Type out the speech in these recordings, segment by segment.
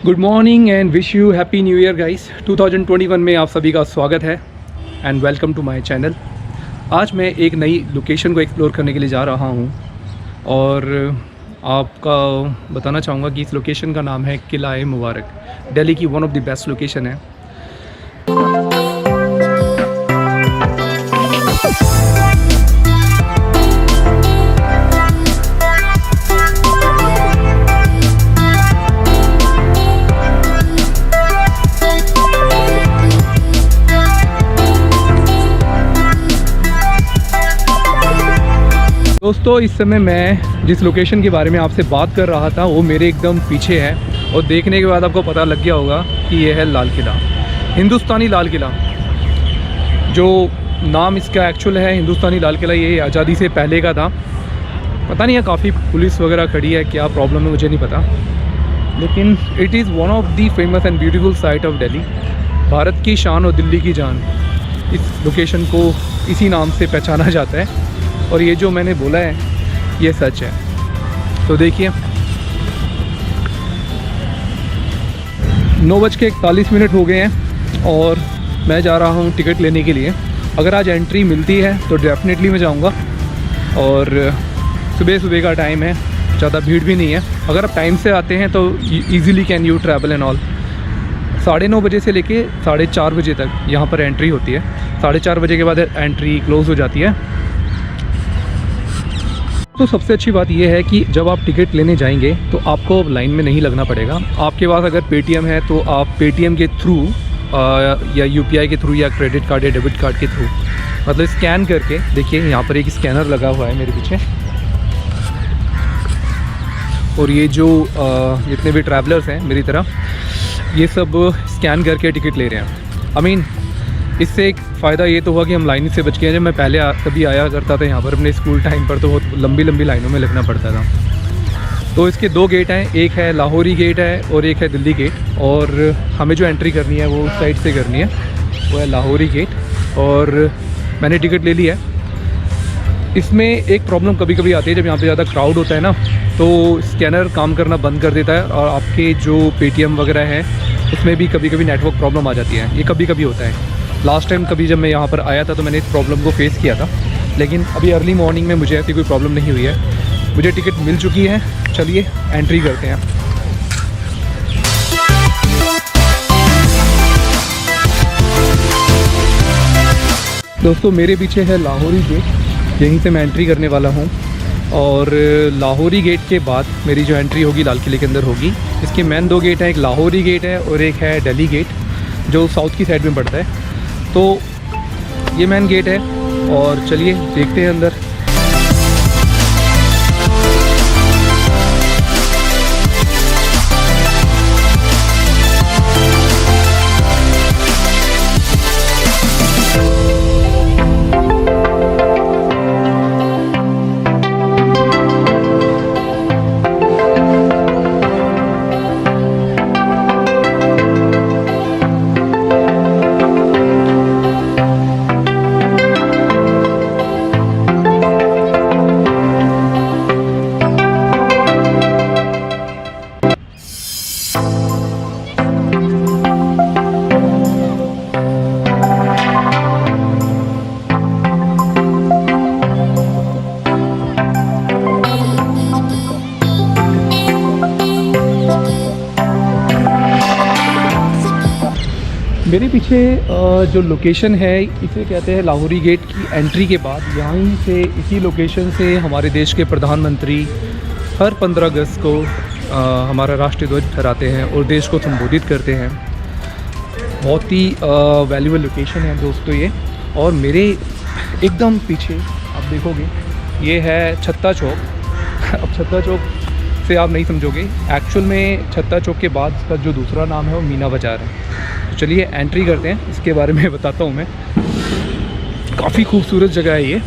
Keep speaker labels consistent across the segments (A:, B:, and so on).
A: Good morning and wish you happy new year guys. 2021 में आप सभी का स्वागत है and welcome to my channel. आज मैं एक नई लोकेशन को एक्सप्लोर करने के लिए जा रहा हूं और आपका बताना चाहूँगा कि इस लोकेशन का नाम है किला-ए मुबारक। दिल्ली की one of the best location है। दोस्तों, इस समय मैं जिस लोकेशन के बारे में आपसे बात कर रहा था वो मेरे एकदम पीछे है और देखने के बाद आपको पता लग गया होगा कि ये है लाल किला, हिंदुस्तानी लाल किला। जो नाम इसका एक्चुअल है हिंदुस्तानी लाल किला, ये आज़ादी से पहले का था। पता नहीं है, काफ़ी पुलिस वगैरह खड़ी है, क्या प्रॉब्लम है मुझे नहीं पता, लेकिन it is one of the famous and beautiful sight of Delhi. Bharat की शान और दिल्ली की जान, इस लोकेशन को इसी नाम से पहचाना जाता है और ये जो मैंने बोला है ये सच है। तो देखिए 9:41 हो गए हैं और मैं जा रहा हूँ टिकट लेने के लिए। अगर आज एंट्री मिलती है तो डेफिनेटली मैं जाऊँगा। और सुबह का टाइम है, ज़्यादा भीड़ भी नहीं है। अगर आप टाइम से आते हैं तो easily can you travel and all. 9:30 बजे से लेके 4:30 बजे तक यहाँ पर एंट्री होती है। 4:30 बजे के बाद एंट्री क्लोज़ हो जाती है। तो सबसे अच्छी बात यह है कि जब आप टिकट लेने जाएंगे तो आपको लाइन में नहीं लगना पड़ेगा। आपके पास अगर पेटीएम है तो आप पेटीएम के थ्रू या यूपीआई के थ्रू या क्रेडिट कार्ड या डेबिट कार्ड के थ्रू, मतलब स्कैन करके, देखिए यहाँ पर एक स्कैनर लगा हुआ है मेरे पीछे। और ये जो जितने भी ट्रैवलर्स हैं मेरी तरह, ये सब स्कैन करके टिकट ले रहे हैं। इससे एक फ़ायदा ये तो हुआ कि हम लाइन से बच गए। जब मैं पहले कभी आया करता था यहाँ पर अपने स्कूल टाइम पर, तो बहुत लंबी लाइनों में लगना पड़ता था। तो इसके 2 गेट हैं, एक है लाहौरी गेट है और एक है दिल्ली गेट। और हमें जो एंट्री करनी है वो उस साइड से करनी है, वो है लाहौरी गेट। और मैंने टिकट ले लिया है। इसमें एक प्रॉब्लम कभी कभी आती है, जब यहाँ पर ज़्यादा क्राउड होता है ना, तो स्कैनर काम करना बंद कर देता है और आपके जो पेटीएम वगैरह है उसमें भी कभी कभी नेटवर्क प्रॉब्लम आ जाती है। ये कभी कभी होता है। लास्ट टाइम कभी जब मैं यहाँ पर आया था तो मैंने इस प्रॉब्लम को फेस किया था, लेकिन अभी अर्ली मॉर्निंग में मुझे ऐसी कोई प्रॉब्लम नहीं हुई है। मुझे टिकट मिल चुकी है। चलिए एंट्री करते हैं। दोस्तों, मेरे पीछे है लाहौरी गेट, यहीं से मैं एंट्री करने वाला हूँ। और लाहौरी गेट के बाद मेरी जो एंट्री होगी लाल किले के अंदर होगी। इसके मेन 2 गेट हैं, एक लाहौरी गेट है और एक है दिल्ली गेट जो साउथ की साइड में पड़ता है। तो ये मेन गेट है और चलिए देखते हैं अंदर। मेरे पीछे जो लोकेशन है इसे कहते हैं लाहौरी गेट की एंट्री के बाद। यहीं से, इसी लोकेशन से हमारे देश के प्रधानमंत्री हर 15 अगस्त को हमारा राष्ट्रीय ध्वज फहराते हैं और देश को संबोधित करते हैं। बहुत ही वैल्यूबल लोकेशन है दोस्तों ये। और मेरे एकदम पीछे आप देखोगे ये है छत्ता चौक। अब छत्ता चौक से आप नहीं समझोगे, एक्चुअल में छत्ता चौक के बाद इसका जो दूसरा नाम है वो मीना बाज़ार है। तो चलिए एंट्री करते हैं, इसके बारे में बताता हूँ मैं। काफ़ी खूबसूरत जगह है ये।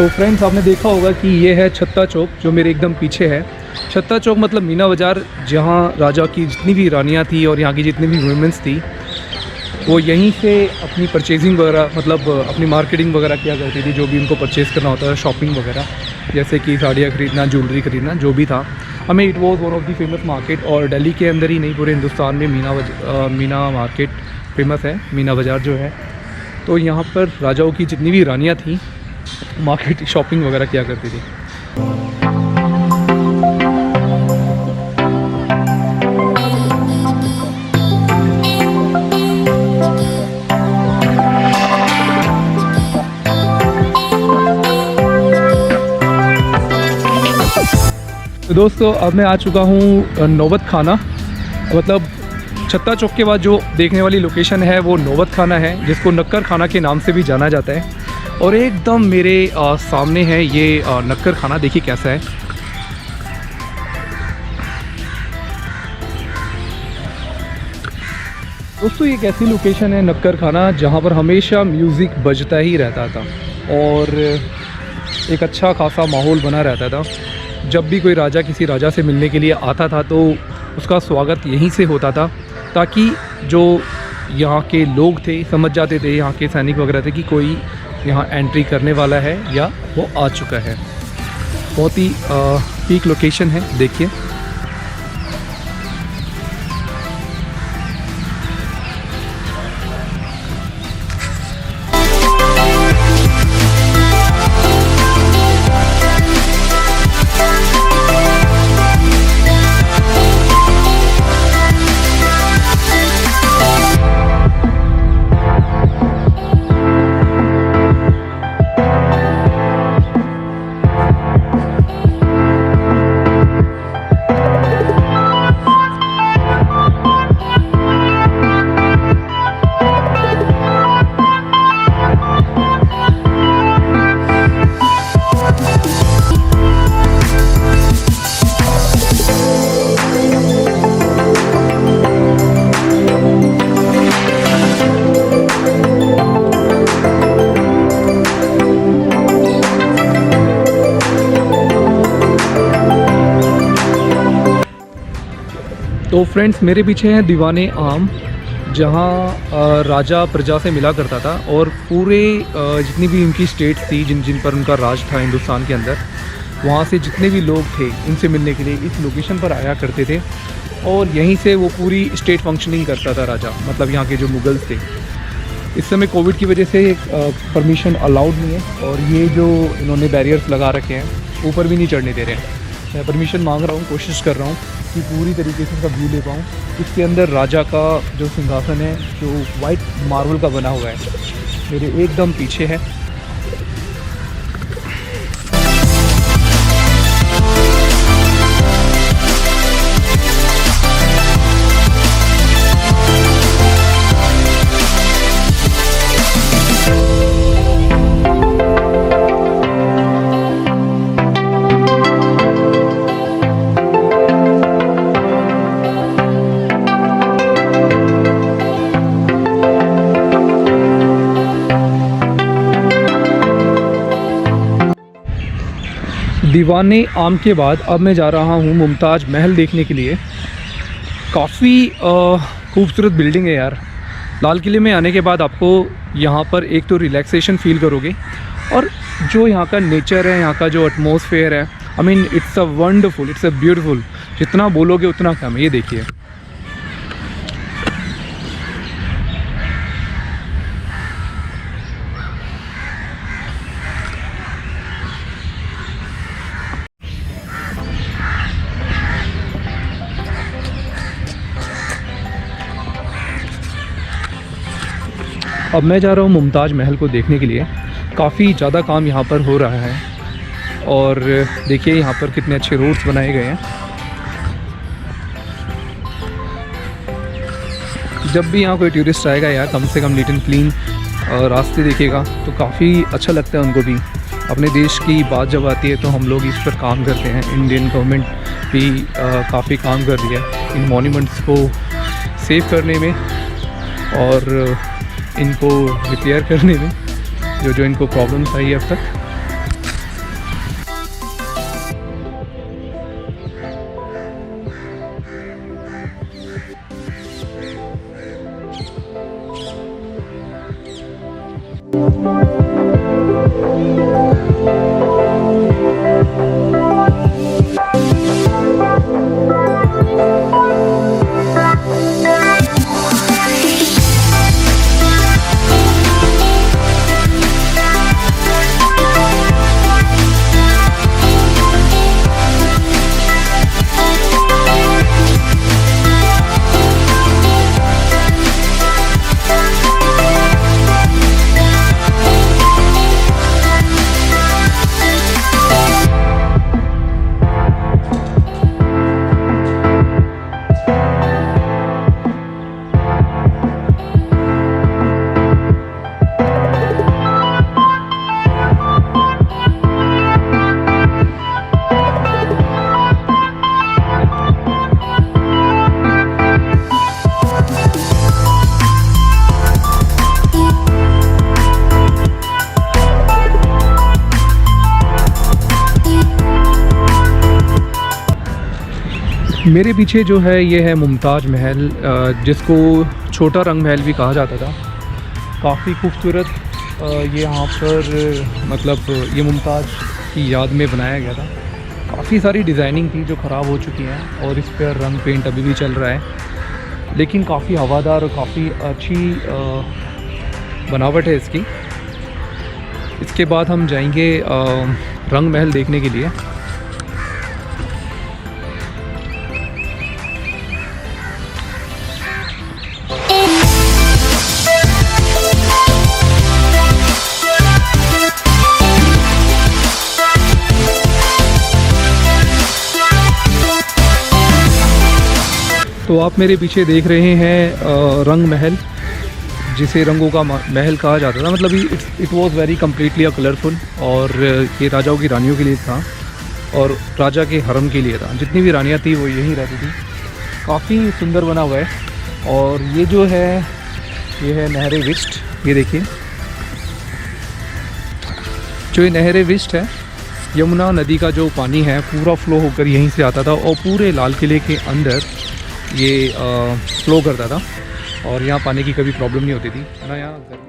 A: तो फ्रेंड्स, आपने देखा होगा कि ये है छत्ता चौक जो मेरे एकदम पीछे है। छत्ता चौक मतलब मीना बाज़ार, जहाँ राजा की जितनी भी रानियाँ थी और यहाँ की जितनी भी वुमेंस थी वो यहीं से अपनी परचेजिंग वगैरह, मतलब अपनी मार्केटिंग वगैरह किया करती थी। जो भी उनको परचेज़ करना होता था, शॉपिंग वगैरह, जैसे कि साड़ियाँ ख़रीदना, ज्वेलरी ख़रीदना, जो भी था। हमें it was one of the famous market, और दिल्ली के अंदर ही नहीं पूरे हिंदुस्तान में मीना मार्केट फेमस है, मीना बाज़ार जो है। तो यहाँ पर राजाओं की जितनी भी रानियाँ थी मार्केट शॉपिंग वगैरह किया करती थी। तो दोस्तों, अब मैं आ चुका हूँ नौबत खाना। मतलब छत्ता चौक के बाद जो देखने वाली लोकेशन है वो नौबत खाना है, जिसको नक्कर खाना के नाम से भी जाना जाता है। और एकदम मेरे सामने है ये नक्कर खाना। देखिए कैसा है। दोस्तों, ये कैसी लोकेशन है नक्कर खाना, जहाँ पर हमेशा म्यूज़िक बजता ही रहता था और एक अच्छा खासा माहौल बना रहता था। जब भी कोई राजा किसी राजा से मिलने के लिए आता था तो उसका स्वागत यहीं से होता था, ताकि जो यहाँ के लोग थे समझ जाते थे, यहाँ के सैनिक वगैरह थे, कि कोई यहाँ एंट्री करने वाला है या वो आ चुका है। बहुत ही पीक लोकेशन है, देखिए। तो फ्रेंड्स, मेरे पीछे है दीवाने आम, जहाँ राजा प्रजा से मिला करता था और पूरे जितनी भी इनकी स्टेट्स थी जिन जिन पर उनका राज था हिंदुस्तान के अंदर, वहाँ से जितने भी लोग थे इनसे मिलने के लिए इस लोकेशन पर आया करते थे। और यहीं से वो पूरी स्टेट फंक्शनिंग करता था राजा, मतलब यहाँ के जो मुगल्स थे। इस समय कोविड की वजह से परमिशन अलाउड नहीं है और ये जो इन्होंने बैरियर्स लगा रखे हैं, ऊपर भी नहीं चढ़ने दे रहे हैं। मैं परमिशन मांग रहा हूँ, कोशिश कर रहा हूँ कि पूरी तरीके से इसका व्यू ले पाऊँ। इसके अंदर राजा का जो सिंहासन है, जो वाइट मार्बल का बना हुआ है, मेरे एकदम पीछे है। दीवाने आम के बाद अब मैं जा रहा हूँ मुमताज़ महल देखने के लिए। काफ़ी खूबसूरत बिल्डिंग है यार। लाल किले में आने के बाद आपको यहाँ पर एक तो रिलैक्सेशन फील करोगे, और जो यहाँ का नेचर है, यहाँ का जो एटमॉस्फेयर है, I mean it's a wonderful, it's a beautiful. जितना बोलोगे उतना कम है। ये देखिए, अब मैं जा रहा हूँ मुमताज़ महल को देखने के लिए। काफ़ी ज़्यादा काम यहाँ पर हो रहा है और देखिए यहाँ पर कितने अच्छे रोड्स बनाए गए हैं। जब भी यहाँ कोई टूरिस्ट आएगा यार, कम से कम नीट एंड क्लीन रास्ते देखेगा तो काफ़ी अच्छा लगता है उनको भी। अपने देश की बात जब आती है तो हम लोग इस पर काम करते हैं। इंडियन गवर्नमेंट भी काफ़ी काम कर रही है इन मॉन्यूमेंट्स को सेव करने में और इनको रिपेयर करने में, जो इनको प्रॉब्लम्स आई अब तक। मेरे पीछे जो है ये है मुमताज़ महल, जिसको छोटा रंग महल भी कहा जाता था। काफ़ी खूबसूरत ये यहाँ पर मतलब ये मुमताज़ की याद में बनाया गया था। काफ़ी सारी डिज़ाइनिंग थी जो ख़राब हो चुकी हैं और इस पर रंग पेंट अभी भी चल रहा है, लेकिन काफ़ी हवादार और काफ़ी अच्छी बनावट है इसकी। इसके बाद हम जाएंगे रंग महल देखने के लिए। तो आप मेरे पीछे देख रहे हैं रंग महल, जिसे रंगों का महल कहा जाता था। मतलब it was very completely colourful, और ये राजाओं की रानियों के लिए था और राजा के हरम के लिए था। जितनी भी रानियां थी वो यहीं रहती थी। काफ़ी सुंदर बना हुआ है। और ये जो है ये है नहर विस्ट। ये देखिए जो ये नहर विस्ट है, यमुना नदी का जो पानी है पूरा फ्लो होकर यहीं से आता था और पूरे लाल किले के अंदर ये फ्लो करता था, और यहाँ पानी की कभी प्रॉब्लम नहीं होती थी ना यहाँ।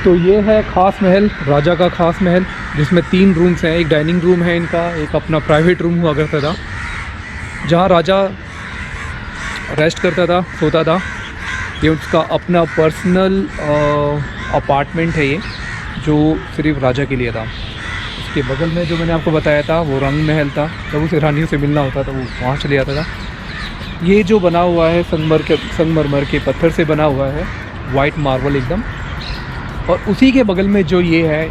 A: तो ये है ख़ास महल, राजा का ख़ास महल, जिसमें 3 रूम्स हैं। एक डाइनिंग रूम है इनका, एक अपना प्राइवेट रूम हुआ करता था जहाँ राजा रेस्ट करता था, सोता था। ये उसका अपना पर्सनल अपार्टमेंट है ये, जो सिर्फ राजा के लिए था। उसके बगल में जो मैंने आपको बताया था वो रंग महल था। जब उसे रानियों से मिलना होता था वो वहाँ चले जाता था। ये जो बना हुआ है संगमरमर के पत्थर से बना हुआ है, वाइट मार्बल एकदम। और उसी के बगल में जो ये है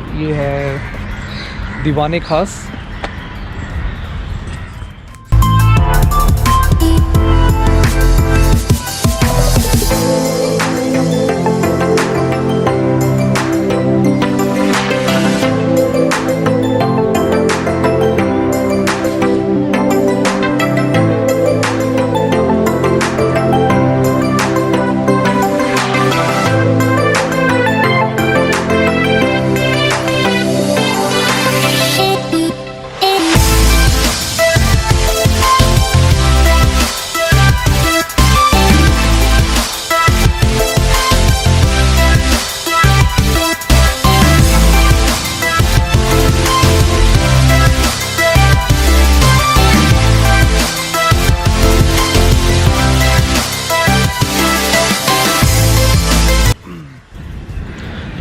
A: दीवाने खास।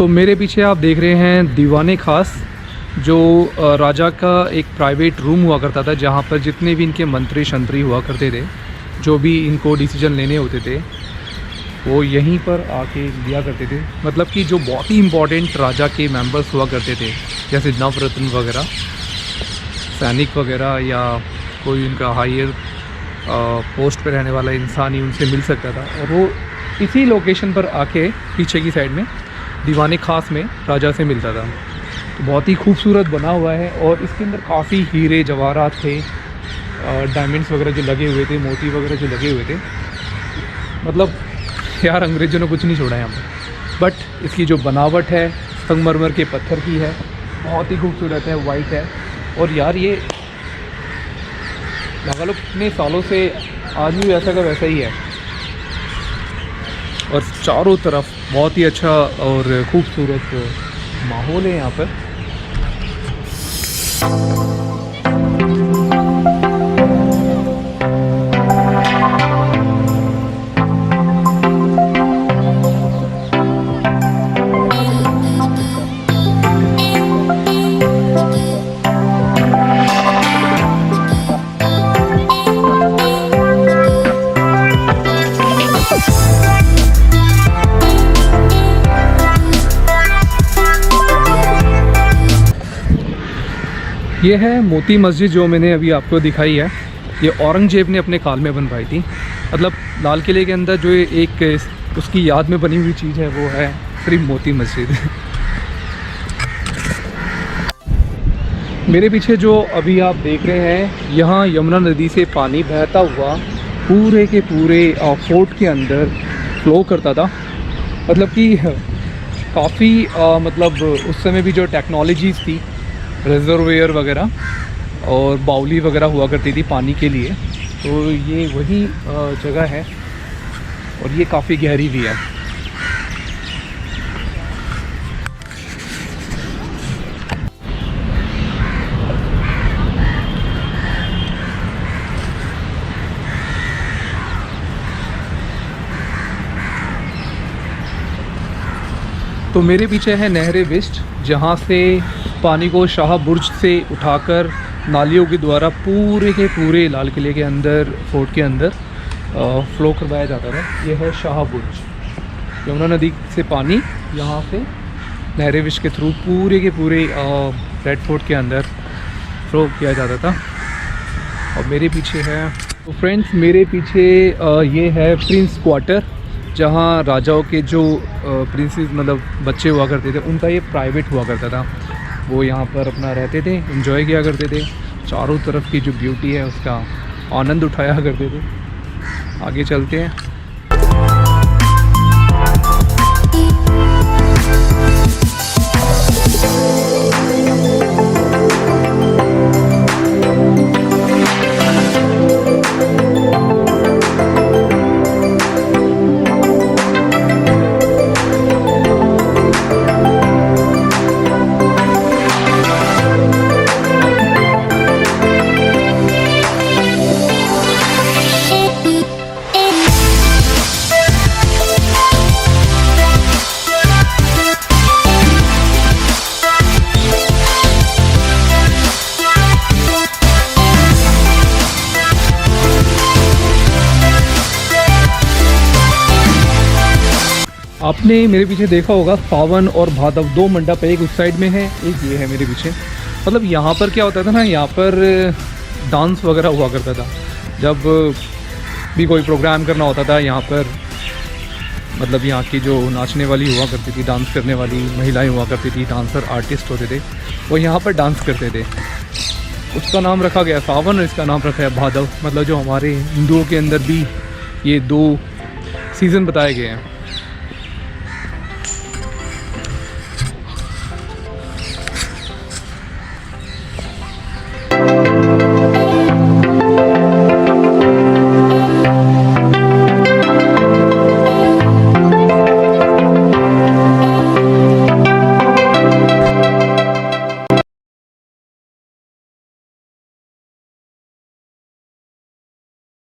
A: तो मेरे पीछे आप देख रहे हैं दीवाने खास, जो राजा का एक प्राइवेट रूम हुआ करता था, जहाँ पर जितने भी इनके मंत्री शंत्री हुआ करते थे, जो भी इनको डिसीजन लेने होते थे वो यहीं पर आके लिया करते थे। मतलब कि जो बहुत ही इम्पोर्टेंट राजा के मेंबर्स हुआ करते थे, जैसे नवरत्न वगैरह, सैनिक वगैरह, या कोई उनका हायर पोस्ट पे रहने वाला इंसान ही उनसे मिल सकता था, और वो इसी लोकेशन पर आके पीछे की साइड में दीवाने खास में राजा से मिलता था। तो बहुत ही खूबसूरत बना हुआ है, और इसके अंदर काफ़ी हीरे जवाहरात थे, डायमंड्स वगैरह जो लगे हुए थे, मोती वगैरह जो लगे हुए थे। मतलब यार अंग्रेज़ों ने कुछ नहीं छोड़ा यहाँ पर। बट इसकी जो बनावट है संगमरमर के पत्थर की है, बहुत ही खूबसूरत है, वाइट है। और यार ये लगा लो कितने सालों से आज भी वैसा का वैसा ही है, और चारों तरफ बहुत ही अच्छा और खूबसूरत माहौल है यहाँ पर। ये है मोती मस्जिद जो मैंने अभी आपको दिखाई है। ये औरंगजेब ने अपने काल में बनवाई थी। मतलब लाल किले के अंदर जो एक उसकी याद में बनी हुई चीज़ है वो है सिर्फ मोती मस्जिद। मेरे पीछे जो अभी आप देख रहे हैं, यहाँ यमुना नदी से पानी बहता हुआ पूरे के पूरे फोर्ट के अंदर फ्लो करता था। मतलब कि काफ़ी मतलब उस समय भी जो टेक्नोलॉजीज़ थी, रिजर्वेयर वगैरह और बाउली वगैरह हुआ करती थी पानी के लिए, तो ये वही जगह है, और ये काफ़ी गहरी भी है। तो मेरे पीछे है नहरे विस्ट, जहाँ से पानी को शाह बुर्ज से उठाकर नालियों के द्वारा पूरे के पूरे लाल किले के अंदर, फोर्ट के अंदर फ्लो करवाया जाता था। यह है शाह बुर्ज। यमुना नदी से पानी यहाँ से नहरे विस्ट के थ्रू पूरे के पूरे रेड फोर्ट के अंदर फ्लो किया जाता था। और मेरे पीछे है, तो फ्रेंड्स मेरे पीछे ये है प्रिंस क्वार्टर, जहाँ राजाओं के जो प्रिंसेस मतलब बच्चे हुआ करते थे, उनका ये प्राइवेट हुआ करता था। वो यहाँ पर अपना रहते थे, एंजॉय किया करते थे, चारों तरफ की जो ब्यूटी है उसका आनंद उठाया करते थे। आगे चलते हैं। आपने मेरे पीछे देखा होगा सावन और भादव, दो मंडप, एक उस साइड में है, एक ये है मेरे पीछे। मतलब यहाँ पर क्या होता था ना, यहाँ पर डांस वगैरह हुआ करता था। जब भी कोई प्रोग्राम करना होता था यहाँ पर, मतलब यहाँ की जो नाचने वाली हुआ करती थी, डांस करने वाली महिलाएं हुआ करती थी, डांसर आर्टिस्ट होते थे, वो यहाँ पर डांस करते थे। उसका नाम रखा गया सावन और इसका नाम रखा है भादव। मतलब जो हमारे हिंदुओं के अंदर भी ये दो सीज़न बताए गए हैं।